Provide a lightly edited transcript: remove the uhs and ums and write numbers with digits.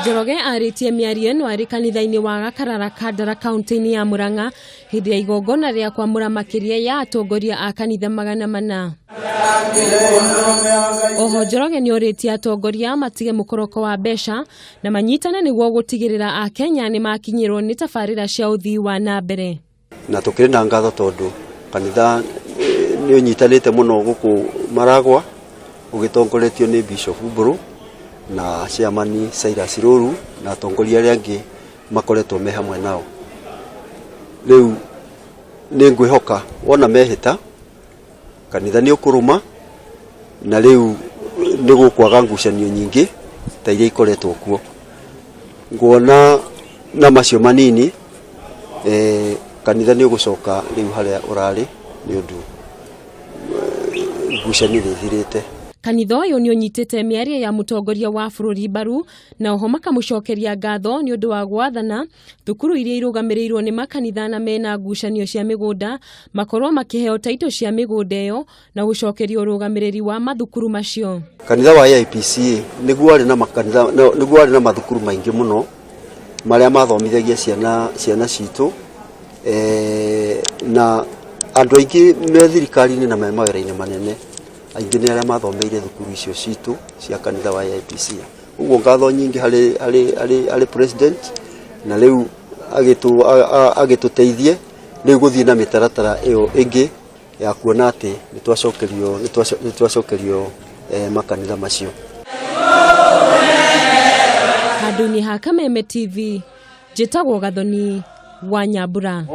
Njoroge aritie miario ĩno arĩ kanitha-inĩ wa Gakarara Kandara kaunti-inĩ ya Murang'a hĩndĩ ya igongona rĩa kwamũra makĩria ya atongoria a kanitha 400. Oho Njoroge nĩ orĩtie atongoria matige mũkoroko wa mbeca na manyitane nĩguo gũtigĩrĩra Akenya nĩ makinyĩrwo nĩ tabarĩra cia ũthii wa na mbere. Na tũkĩrĩ na ngatho tondũ kanitha nĩ ũnyitanĩte mũno gũkũ Maragwa ũgĩtongoretio nĩ Bishop Mburu na Chairman Cyrus Rũru na atongoria arĩa angĩ makoretwo me hamwe nao. Rĩu nĩ ngwĩhoka wona mehĩta kanitha nĩ ũkũrũma na rĩu nĩ gũkwaga ngucanio nyingĩ ta iria ikoretwo kuo. Nguona na macio manini kanitha nĩ ũgũcoka rĩu harĩa ũrarĩ nĩ ũndũ ngucanio ithirĩte. Kanitha ũyũ nĩ ũnyitĩte mĩario ya mũtongoria wa bũrũri mbaru na oho makamũcokeria ngatho nĩ ũndũ wa gwathana thukuru iria irũgamĩrĩirwo nĩ makanitha na mena ngucanio cia mĩgũnda makorwo makĩheo taito cia mĩgũnda ĩyo na gũcokerio ũrũgamĩrĩri wa mathukuru macio. Kanitha wa IPCA nĩguo arĩ na mathukuru maingĩ mũno marĩa mathomithagia ciana citũ na andũ aingĩ me thirikari-inĩ na me mawĩra-inĩ manene aingĩ nĩ arĩa mathomeire thukuru icio citũ cia kanitha wa IPCA. Ũguo ngatho nyingĩ harĩ president na rĩu agĩtũteithie rĩu gũthiĩ na mĩtaratara ĩyo ĩngĩ ya kuona atĩ nĩ twacokerio makanitha macio. Handũ-inĩ ha Kameme TV njĩtagwo Gathoni wa Nyambura.